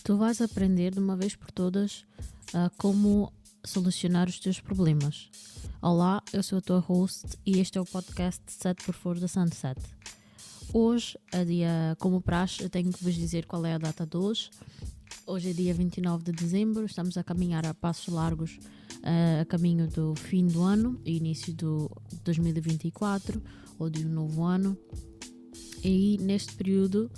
Tu vais aprender de uma vez por todas como solucionar os teus problemas. Olá, eu sou a tua host e este é o podcast 7x4 da Sunset. Hoje, como praxe, eu tenho que vos dizer qual é a data de hoje. Hoje é dia 29 de dezembro, estamos a caminhar a passos largos a caminho do fim do ano e início do 2024 ou de um novo ano. E neste período,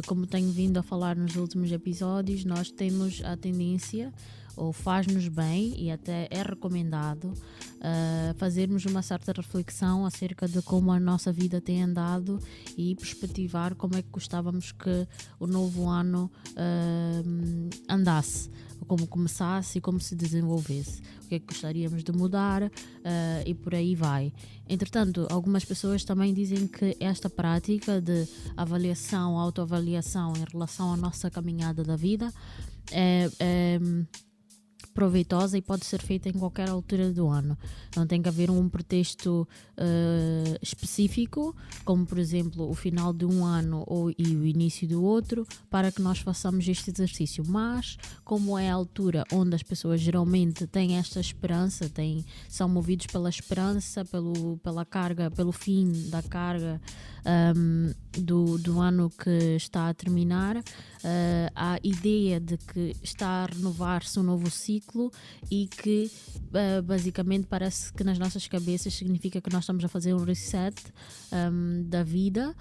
como tenho vindo a falar nos últimos episódios, nós temos a tendência, ou faz-nos bem e até é recomendado, fazermos uma certa reflexão acerca de como a nossa vida tem andado e perspectivar como é que gostávamos que o novo ano andasse, como começasse e como se desenvolvesse, o que é que gostaríamos de mudar e por aí vai. Entretanto, algumas pessoas também dizem que esta prática de avaliação, autoavaliação em relação à nossa caminhada da vida é proveitosa e pode ser feita em qualquer altura do ano. Não tem que haver um pretexto específico, como por exemplo o final de um ano e o início do outro, para que nós façamos este exercício. Mas, como é a altura onde as pessoas geralmente têm esta esperança, são movidos pela esperança, pela carga, pelo fim da carga do ano que está a terminar, a ideia de que está a renovar-se um novo ciclo e que basicamente parece que nas nossas cabeças significa que nós estamos a fazer um reset da vida,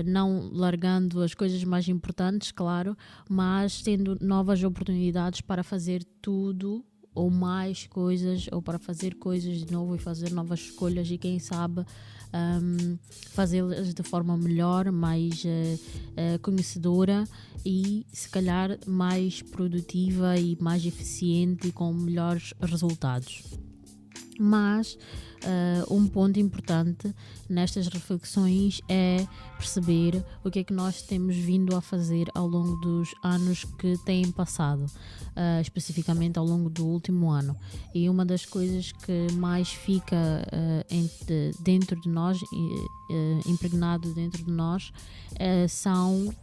não largando as coisas mais importantes, claro, mas tendo novas oportunidades para fazer tudo ou mais coisas, ou para fazer coisas de novo e fazer novas escolhas e quem sabe fazê-las de forma melhor, mais conhecedora e se calhar mais produtiva e mais eficiente e com melhores resultados. Mas um ponto importante nestas reflexões é perceber o que é que nós temos vindo a fazer ao longo dos anos que têm passado, especificamente ao longo do último ano. E uma das coisas que mais fica dentro de nós, impregnado dentro de nós, são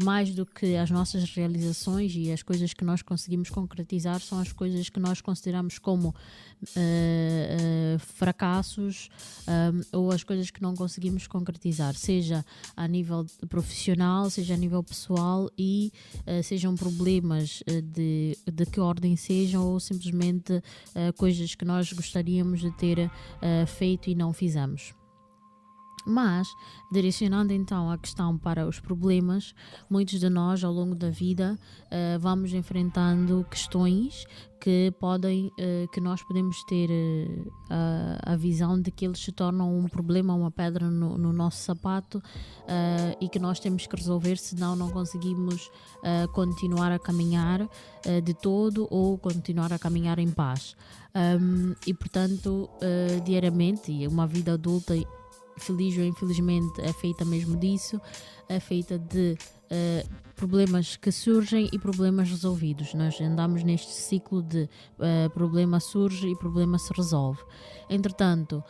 mais do que as nossas realizações e as coisas que nós conseguimos concretizar, são as coisas que nós consideramos como fracassos ou as coisas que não conseguimos concretizar, seja a nível profissional, seja a nível pessoal e sejam problemas de que ordem sejam ou simplesmente coisas que nós gostaríamos de ter feito e não fizemos. Mas, direcionando então a questão para os problemas, muitos de nós ao longo da vida vamos enfrentando questões que nós podemos ter a visão de que eles se tornam um problema, uma pedra no nosso sapato e que nós temos que resolver, senão não conseguimos continuar a caminhar de todo ou continuar a caminhar em paz. E portanto, diariamente, uma vida adulta, feliz ou infelizmente, é feita mesmo disso, é feita de problemas que surgem e problemas resolvidos. Nós andamos neste ciclo de problema surge e problema se resolve. Entretanto,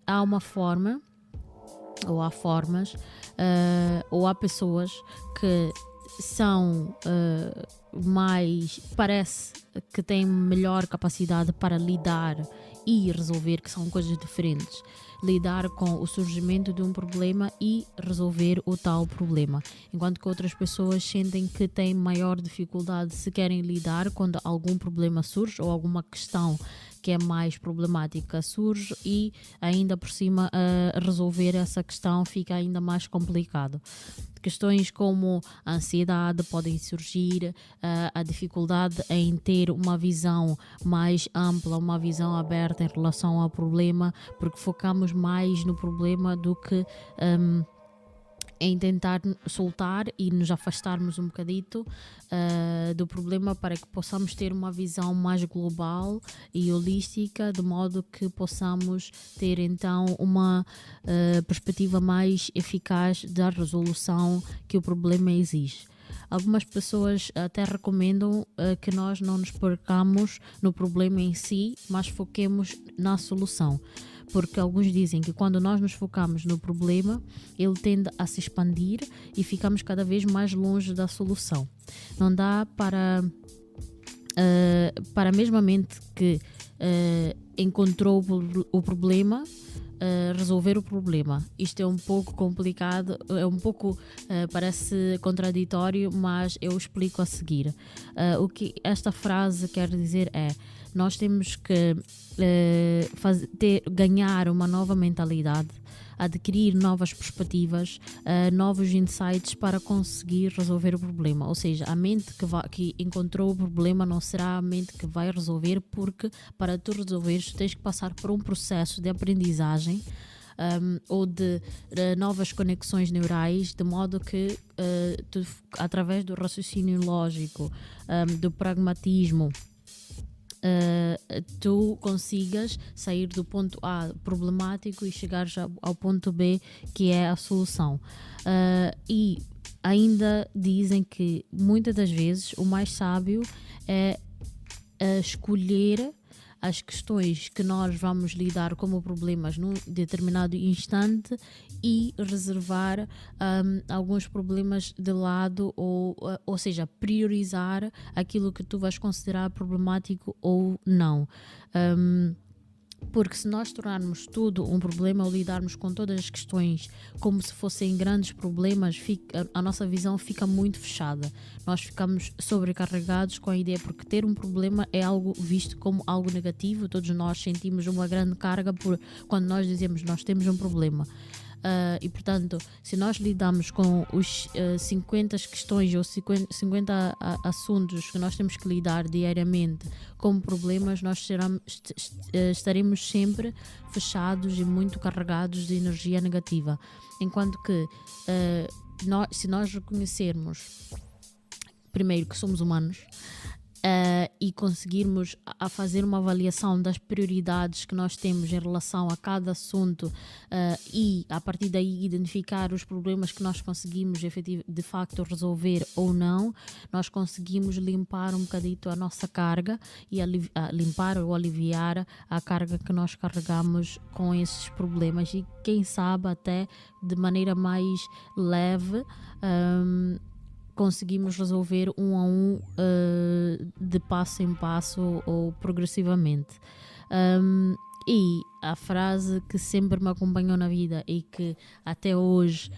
há uma forma, ou há formas, ou há pessoas que são parece que têm melhor capacidade para lidar e resolver, que são coisas diferentes. Lidar com o surgimento de um problema e resolver o tal problema. Enquanto que outras pessoas sentem que têm maior dificuldade se querem lidar quando algum problema surge ou alguma questão que é mais problemática surge e ainda por cima resolver essa questão fica ainda mais complicado. Questões como a ansiedade podem surgir, a dificuldade em ter uma visão mais ampla, uma visão aberta em relação ao problema, porque focamos mais no problema do que em tentar soltar e nos afastarmos um bocadito do problema para que possamos ter uma visão mais global e holística, de modo que possamos ter então uma perspectiva mais eficaz da resolução que o problema exige. Algumas pessoas até recomendam que nós não nos percamos no problema em si, mas foquemos na solução. porque alguns dizem que quando nós nos focamos no problema, ele tende a se expandir e ficamos cada vez mais longe da solução. Não dá para a mesma mente que encontrou o problema, resolver o problema. Isto é um pouco complicado, parece contraditório, mas eu explico a seguir. O que esta frase quer dizer é: nós temos que ganhar uma nova mentalidade, adquirir novas perspectivas, novos insights para conseguir resolver o problema. Ou seja, a mente que encontrou o problema não será a mente que vai resolver, porque para tu resolveres tens que passar por um processo de aprendizagem ou de novas conexões neurais, de modo que tu, através do raciocínio lógico, do pragmatismo, tu consigas sair do ponto A problemático e chegar já ao ponto B, que é a solução. E ainda dizem que muitas das vezes o mais sábio é escolher as questões que nós vamos lidar como problemas num determinado instante e reservar alguns problemas de lado, ou seja, priorizar aquilo que tu vais considerar problemático ou não. Porque se nós tornarmos tudo um problema ou lidarmos com todas as questões como se fossem grandes problemas, a nossa visão fica muito fechada. Nós ficamos sobrecarregados com a ideia, porque ter um problema é algo visto como algo negativo. Todos nós sentimos uma grande carga quando nós dizemos nós temos um problema. E portanto, se nós lidamos com os 50 questões ou 50 assuntos que nós temos que lidar diariamente como problemas, nós estaremos sempre fechados e muito carregados de energia negativa. Enquanto que se nós reconhecermos primeiro que somos humanos, e conseguirmos a fazer uma avaliação das prioridades que nós temos em relação a cada assunto, e a partir daí identificar os problemas que nós conseguimos de facto resolver ou não, nós conseguimos limpar um bocadito a nossa carga e limpar ou aliviar a carga que nós carregamos com esses problemas, e quem sabe até de maneira mais leve conseguimos resolver um a um, de passo em passo ou progressivamente. E a frase que sempre me acompanhou na vida e que até hoje,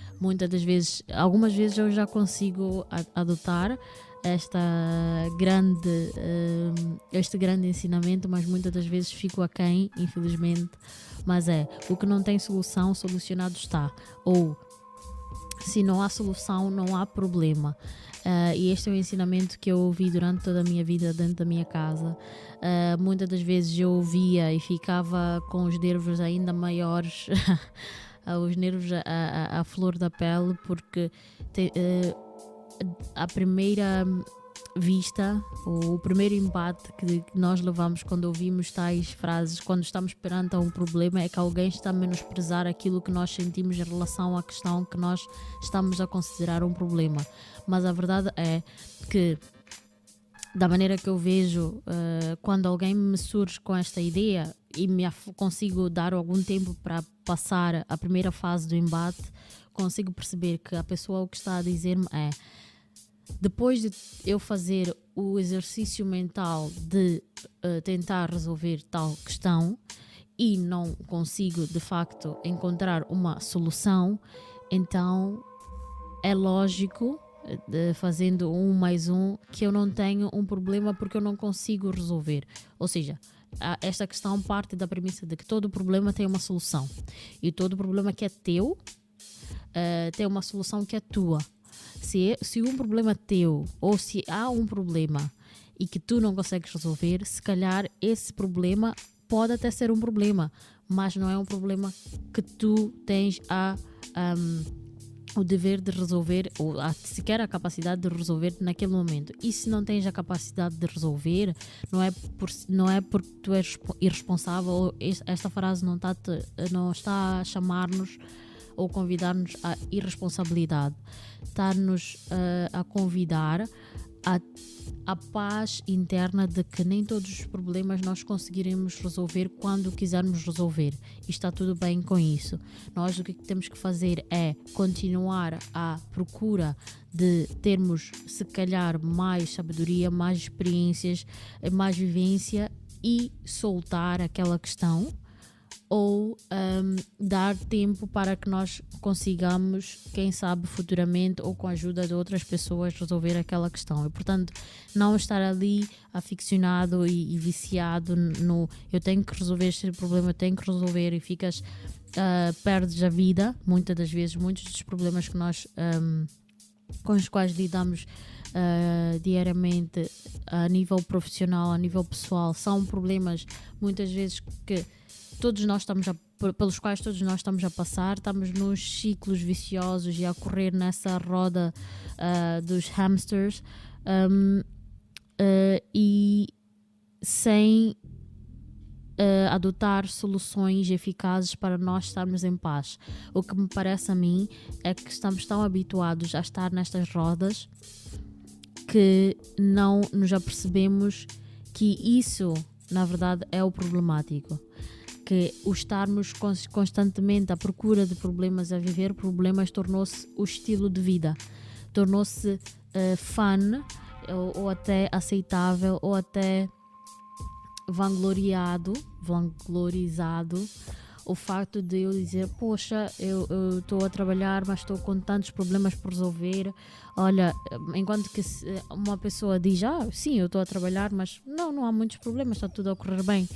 algumas vezes eu já consigo adotar este grande ensinamento, mas muitas das vezes fico aquém, infelizmente, mas o que não tem solução, solucionado está. Ou se não há solução, não há problema. E este é um ensinamento que eu ouvi durante toda a minha vida dentro da minha casa. Muitas das vezes eu ouvia e ficava com os nervos ainda maiores, os nervos à flor da pele, porque a primeira vista, o primeiro embate que nós levamos quando ouvimos tais frases, quando estamos perante um problema, é que alguém está a menosprezar aquilo que nós sentimos em relação à questão que nós estamos a considerar um problema. Mas a verdade é que, da maneira que eu vejo, quando alguém me surge com esta ideia e consigo dar algum tempo para passar a primeira fase do embate, consigo perceber que a pessoa o que está a dizer-me é: depois de eu fazer o exercício mental de tentar resolver tal questão e não consigo de facto encontrar uma solução, então é lógico, fazendo 1 mais 1, que eu não tenho um problema porque eu não consigo resolver. Ou seja, esta questão parte da premissa de que todo problema tem uma solução, e todo problema que é teu tem uma solução que é tua. Se um problema teu, ou se há um problema e que tu não consegues resolver, se calhar esse problema pode até ser um problema, mas não é um problema que tu tens o dever de resolver, ou sequer a capacidade de resolver naquele momento. E se não tens a capacidade de resolver, não é porque tu és irresponsável, ou esta frase não está a chamar-nos ou convidar-nos à irresponsabilidade. Está-nos a convidar a, a paz interna de que nem todos os problemas nós conseguiremos resolver quando quisermos resolver. E está tudo bem com isso. Nós o que temos que fazer é continuar à procura de termos, se calhar, mais sabedoria, mais experiências, mais vivência e soltar aquela questão, ou dar tempo para que nós consigamos, quem sabe futuramente ou com a ajuda de outras pessoas, resolver aquela questão. E portanto não estar ali aficionado e viciado no eu tenho que resolver este problema, eu tenho que resolver, e ficas perdes a vida. Muitas das vezes, muitos dos problemas que nós com os quais lidamos diariamente a nível profissional, a nível pessoal, são problemas muitas vezes que todos nós pelos quais todos nós estamos a passar. Estamos nos ciclos viciosos e a correr nessa roda dos hamsters, e sem adotar soluções eficazes para nós estarmos em paz. O que me parece a mim é que estamos tão habituados a estar nestas rodas que não nos apercebemos que isso, na verdade, é o problemático. Que o estarmos constantemente à procura de problemas, a viver problemas, tornou-se o estilo de vida, tornou-se fun, ou até aceitável, ou até vanglorizado o facto de eu dizer, poxa, eu estou a trabalhar, mas estou com tantos problemas por resolver. Olha, enquanto que uma pessoa diz, sim, eu estou a trabalhar, mas não há muitos problemas, está tudo a correr bem.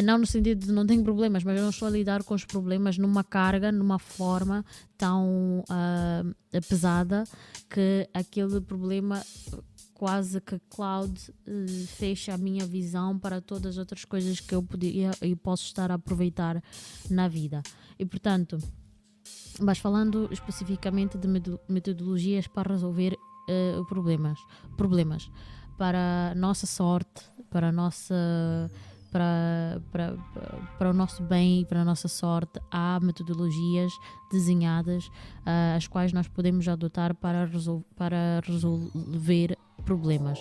Não no sentido de não tenho problemas, mas eu não estou a lidar com os problemas numa carga, numa forma tão pesada, que aquele problema quase que cloud fecha a minha visão para todas as outras coisas que eu poderia e posso estar a aproveitar na vida. E portanto, mas falando especificamente de metodologias para resolver problemas, para a nossa sorte, para a nossa... Para o nosso bem e para a nossa sorte, há metodologias desenhadas as quais nós podemos adotar para resolver problemas.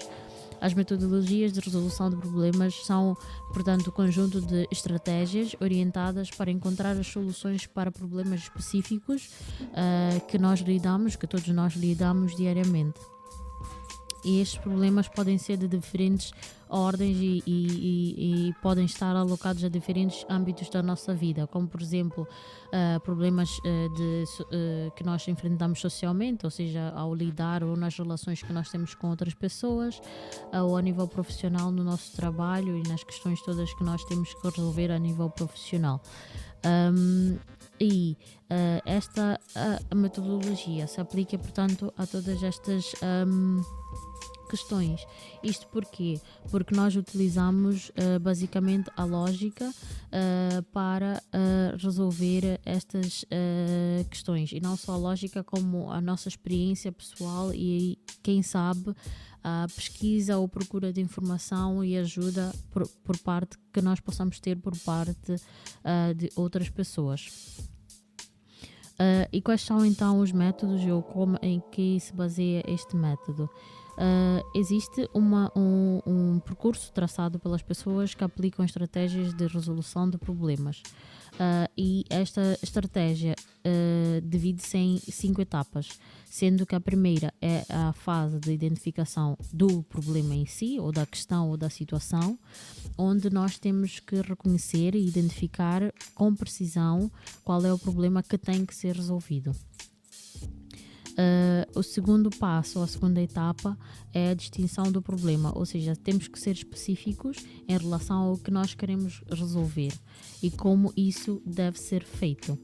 As metodologias de resolução de problemas são, portanto, um conjunto de estratégias orientadas para encontrar as soluções para problemas específicos que todos nós lidamos diariamente. E estes problemas podem ser de diferentes ordens e podem estar alocados a diferentes âmbitos da nossa vida, como por exemplo problemas que nós enfrentamos socialmente, ou seja, ao lidar ou nas relações que nós temos com outras pessoas, ou a nível profissional no nosso trabalho e nas questões todas que nós temos que resolver a nível profissional. Esta metodologia se aplica, portanto, a todas estas questões. Isto porquê? Porque nós utilizamos basicamente a lógica para resolver estas questões, e não só a lógica, como a nossa experiência pessoal e, quem sabe, a pesquisa ou procura de informação e ajuda por parte que nós possamos ter por parte de outras pessoas. E quais são então os métodos ou em que se baseia este método? Existe um percurso traçado pelas pessoas que aplicam estratégias de resolução de problemas, e esta estratégia divide-se em 5 etapas, sendo que a primeira é a fase de identificação do problema em si, ou da questão ou da situação, onde nós temos que reconhecer e identificar com precisão qual é o problema que tem que ser resolvido. O segundo passo, ou a segunda etapa, é a distinção do problema, ou seja, temos que ser específicos em relação ao que nós queremos resolver e como isso deve ser feito.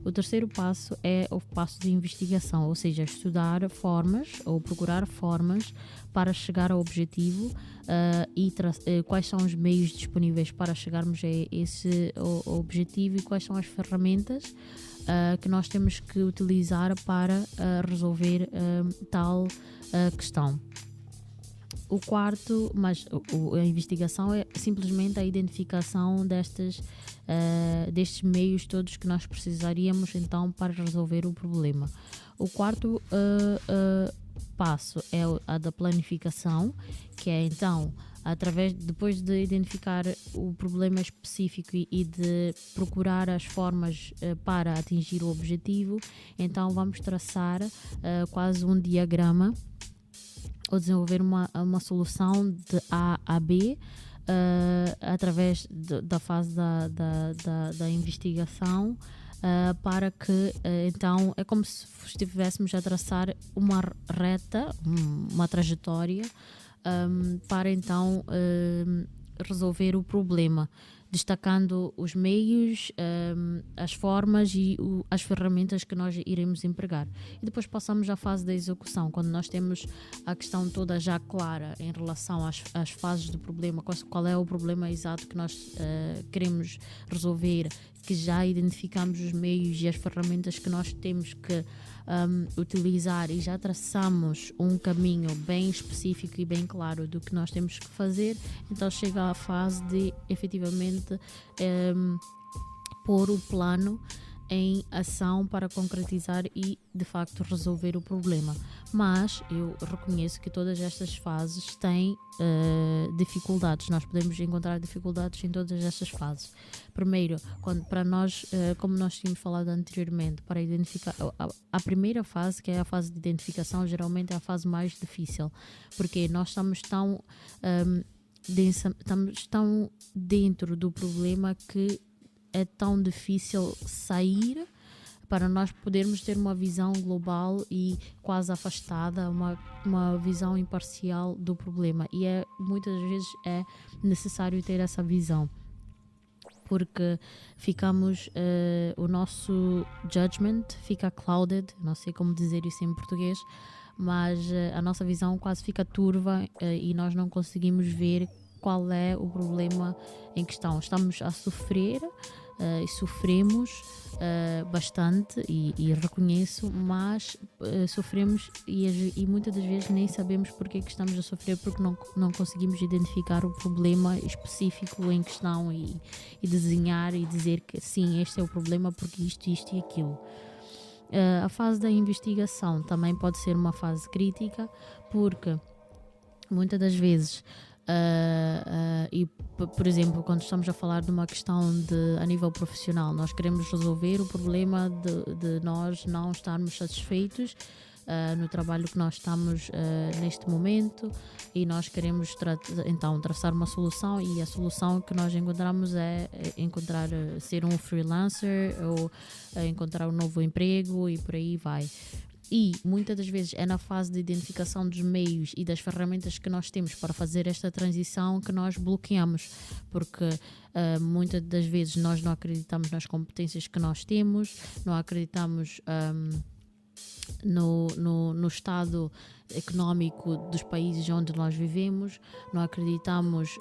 O terceiro passo é o passo de investigação, ou seja, estudar formas ou procurar formas para chegar ao objetivo e quais são os meios disponíveis para chegarmos a esse objetivo e quais são as ferramentas que nós temos que utilizar para resolver tal questão. O quarto, a investigação é simplesmente a identificação destes meios todos que nós precisaríamos então para resolver o problema. O quarto passo é a da planificação, que é então, depois de identificar o problema específico e de procurar as formas para atingir o objetivo, então vamos traçar quase um diagrama ou desenvolver uma solução de A a B através da fase da investigação, para que então é como se estivéssemos a traçar uma reta, uma trajetória, para então resolver o problema, destacando os meios, as formas e as ferramentas que nós iremos empregar. E depois passamos à fase da execução, quando nós temos a questão toda já clara em relação às fases do problema, qual é o problema exato que nós queremos resolver, que já identificamos os meios e as ferramentas que nós temos que utilizar e já traçamos um caminho bem específico e bem claro do que nós temos que fazer. Então chega à fase de efetivamente pôr o plano em ação para concretizar e de facto resolver o problema. Mas eu reconheço que todas estas fases têm dificuldades. Nós podemos encontrar dificuldades em todas estas fases. Primeiro, para nós, como nós tínhamos falado anteriormente, para identificar a primeira fase, que é a fase de identificação, geralmente é a fase mais difícil, porque nós estamos tão dentro do problema que é tão difícil sair para nós podermos ter uma visão global e quase afastada, uma visão imparcial do problema. E muitas vezes é necessário ter essa visão, porque o nosso judgment fica clouded, não sei como dizer isso em português, mas a nossa visão quase fica turva e nós não conseguimos ver qual é o problema em questão. Estamos a sofrer e sofremos bastante e reconheço, mas sofremos e muitas das vezes nem sabemos porque que estamos a sofrer, porque não conseguimos identificar o problema específico em questão e desenhar e dizer que sim, este é o problema porque isto e aquilo. A fase da investigação também pode ser uma fase crítica, porque muitas das vezes por exemplo, quando estamos a falar de uma questão a nível profissional, nós queremos resolver o problema de nós não estarmos satisfeitos no trabalho que nós estamos neste momento, e nós queremos então traçar uma solução, e a solução que nós encontramos é encontrar ser um freelancer ou encontrar um novo emprego e por aí vai. E muitas das vezes é na fase de identificação dos meios e das ferramentas que nós temos para fazer esta transição que nós bloqueamos, porque muitas das vezes nós não acreditamos nas competências que nós temos, não acreditamos no estado económico dos países onde nós vivemos, não acreditamos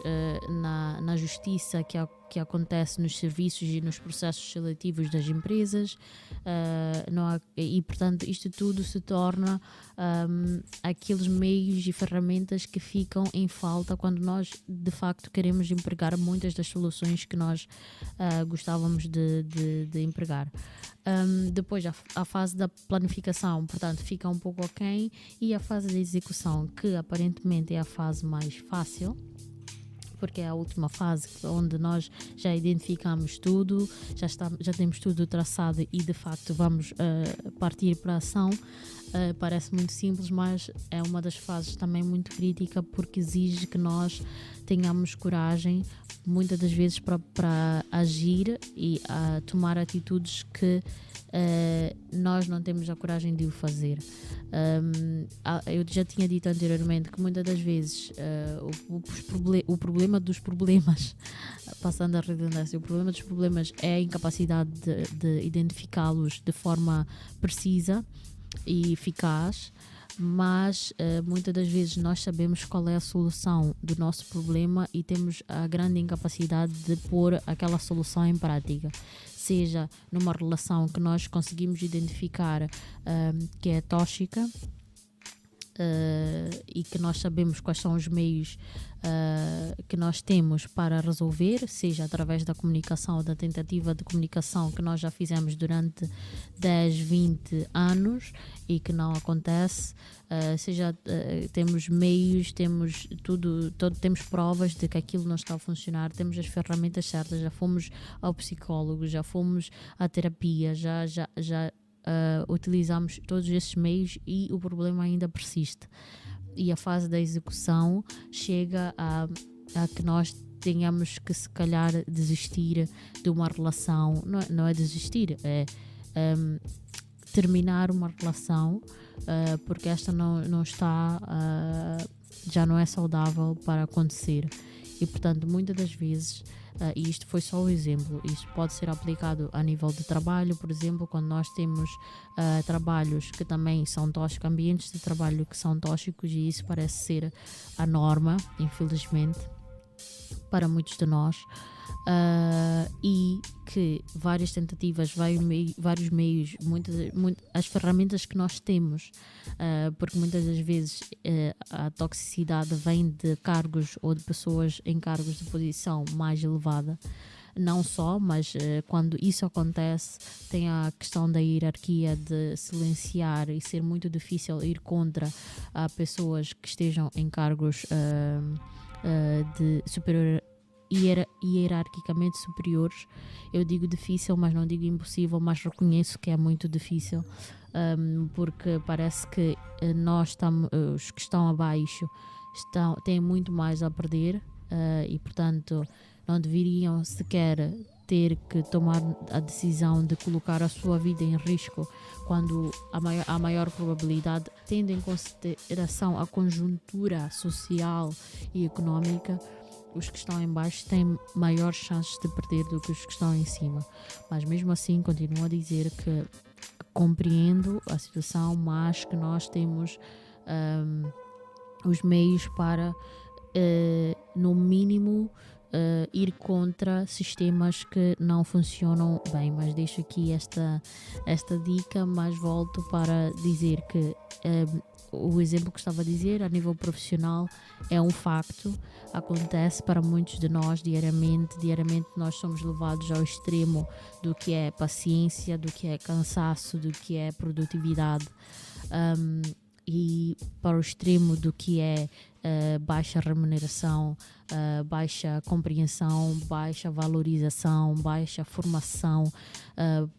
na justiça que acontece nos serviços e nos processos seletivos das empresas, e portanto isto tudo se torna aqueles meios e ferramentas que ficam em falta quando nós de facto queremos empregar muitas das soluções que nós gostávamos de empregar. Depois a fase da planificação, portanto, fica um pouco aquém, e a fase da execução, que aparentemente é a fase mais fácil, porque é a última fase onde nós já identificamos tudo, já temos tudo traçado e de facto vamos partir para a ação. Parece muito simples, mas é uma das fases também muito crítica, porque exige que nós tenhamos coragem muitas das vezes para agir e tomar atitudes que nós não temos a coragem de o fazer. Eu já tinha dito anteriormente que muitas das vezes o problema dos problemas, passando a redundância, o problema dos problemas é a incapacidade de identificá-los de forma precisa e eficaz, mas muitas das vezes nós sabemos qual é a solução do nosso problema e temos a grande incapacidade de pôr aquela solução em prática, seja numa relação que nós conseguimos identificar que é tóxica, e que nós sabemos quais são os meios que nós temos para resolver, seja através da comunicação ou da tentativa de comunicação que nós já fizemos durante 10, 20 anos e que não acontece, temos meios, temos temos provas de que aquilo não está a funcionar, temos as ferramentas certas, já fomos ao psicólogo, já fomos à terapia, já utilizamos todos esses meios e o problema ainda persiste. E a fase da execução chega a que nós tenhamos que, se calhar, desistir de uma relação. Não é desistir, é terminar uma relação, porque esta não está, já não é saudável para acontecer. E, portanto, muitas das vezes, e isto foi só um exemplo, isto pode ser aplicado a nível de trabalho, por exemplo, quando nós temos trabalhos que também são tóxicos, ambientes de trabalho que são tóxicos, e isso parece ser a norma, infelizmente, para muitos de nós, e que várias tentativas, vários meios, as ferramentas que nós temos, porque muitas das vezes a toxicidade vem de cargos ou de pessoas em cargos de posição mais elevada. Não só, mas quando isso acontece, tem a questão da hierarquia, de silenciar e ser muito difícil ir contra pessoas que estejam em cargos de superior, hierarquicamente superiores. Eu digo difícil, mas não digo impossível, mas reconheço que é muito difícil, porque parece que os que estão abaixo têm muito mais a perder, e portanto não deveriam sequer ter que tomar a decisão de colocar a sua vida em risco, quando a maior probabilidade, tendo em consideração a conjuntura social e económica, os que estão em baixo têm maiores chances de perder do que os que estão em cima. Mas mesmo assim continuo a dizer que compreendo a situação, mas que nós temos os meios para, no mínimo, ir contra sistemas que não funcionam bem. Mas deixo aqui esta dica, mas volto para dizer que o exemplo que estava a dizer a nível profissional é um facto, acontece para muitos de nós diariamente nós somos levados ao extremo do que é paciência, do que é cansaço, do que é produtividade, e para o extremo do que é baixa remuneração, baixa compreensão, baixa valorização, baixa formação,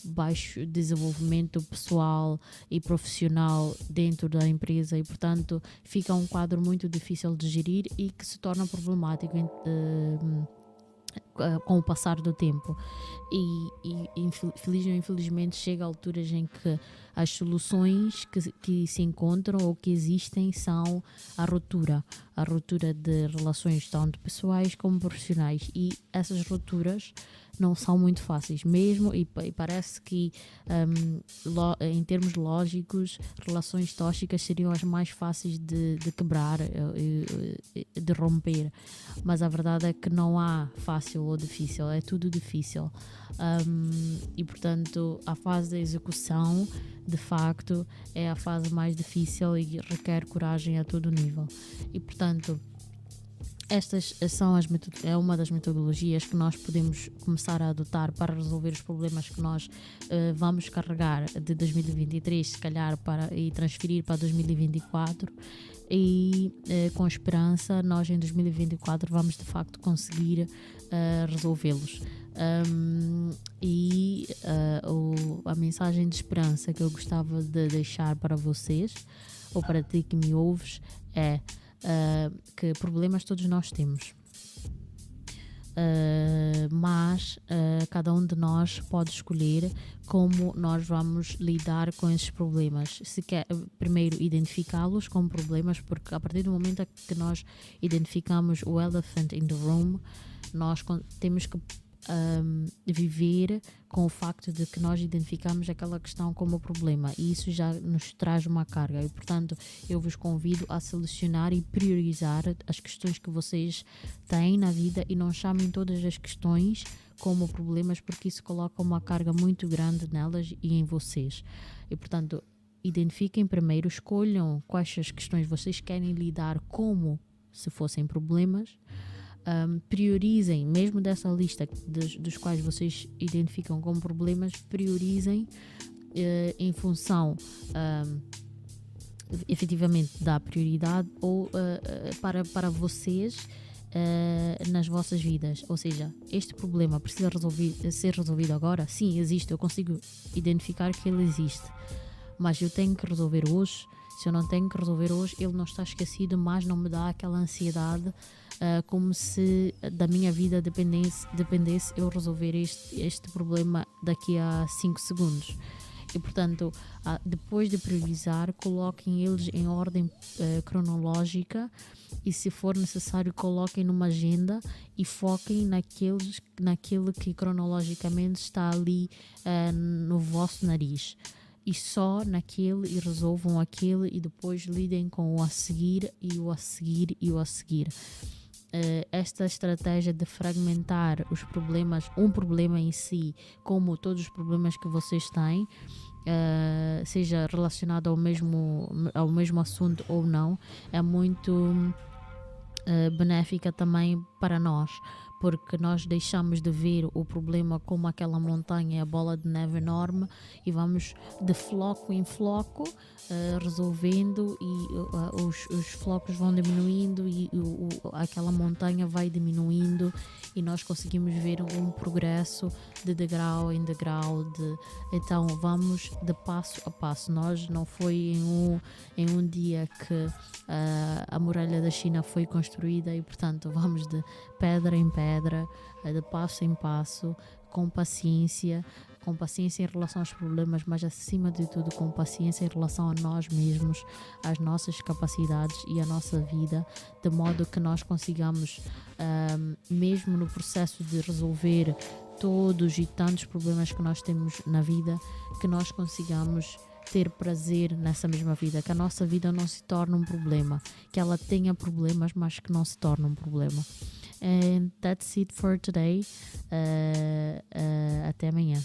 baixo desenvolvimento pessoal e profissional dentro da empresa, e portanto fica um quadro muito difícil de gerir e que se torna problemático com o passar do tempo. E feliz ou infelizmente chega a alturas em que as soluções que se encontram ou que existem são a ruptura de relações tanto pessoais como profissionais, e essas rupturas não são muito fáceis mesmo, e parece que em termos lógicos, relações tóxicas seriam as mais fáceis de quebrar, de romper, mas a verdade é que não há fácil ou difícil, é tudo difícil, e portanto a fase da execução de facto é a fase mais difícil e requer coragem a todo nível. E portanto estas são é uma das metodologias que nós podemos começar a adotar para resolver os problemas que nós vamos carregar de 2023, se calhar, e transferir para 2024, e com esperança nós em 2024 vamos de facto conseguir resolvê-los. A mensagem de esperança que eu gostava de deixar para vocês, ou para ti que me ouves, é que problemas todos nós temos, mas cada um de nós pode escolher como nós vamos lidar com esses problemas. Se quer primeiro identificá-los como problemas, porque a partir do momento que nós identificamos o elephant in the room, nós temos que viver com o facto de que nós identificamos aquela questão como problema, e isso já nos traz uma carga. E portanto eu vos convido a selecionar e priorizar as questões que vocês têm na vida, e não chamem todas as questões como problemas, porque isso coloca uma carga muito grande nelas e em vocês. E portanto identifiquem primeiro, escolham quais as questões vocês querem lidar como se fossem problemas. Priorizem, mesmo dessa lista dos quais vocês identificam como problemas, priorizem em função efetivamente da prioridade ou para vocês nas vossas vidas. Ou seja, este problema precisa ser resolvido agora? Sim, existe, eu consigo identificar que ele existe, mas eu tenho que resolver hoje. Se eu não tenho que resolver hoje, ele não está esquecido, mas não me dá aquela ansiedade como se da minha vida dependesse eu resolver este problema daqui a 5 segundos. E, portanto, depois de priorizar, coloquem eles em ordem cronológica e, se for necessário, coloquem numa agenda e foquem naquilo que cronologicamente está ali no vosso nariz. E só naquele, e resolvam aquele, e depois lidem com o a seguir e o a seguir e o a seguir. Esta estratégia de fragmentar os problemas, um problema em si, como todos os problemas que vocês têm, seja relacionado ao mesmo assunto ou não, é muito benéfica também para nós, porque nós deixamos de ver o problema como aquela montanha, a bola de neve enorme, e vamos de floco em floco resolvendo, e os flocos vão diminuindo e aquela montanha vai diminuindo, e nós conseguimos ver um progresso de degrau em degrau. Então vamos de passo a passo. Nós não foi em um dia que a muralha da China foi construída, e portanto vamos de pedra em pedra, de passo em passo, com paciência em relação aos problemas, mas acima de tudo com paciência em relação a nós mesmos, às nossas capacidades e à nossa vida, de modo que nós consigamos, mesmo no processo de resolver todos e tantos problemas que nós temos na vida, que nós consigamos ter prazer nessa mesma vida, que a nossa vida não se torne um problema, que ela tenha problemas, mas que não se torne um problema. And that's it for today. Até amanhã.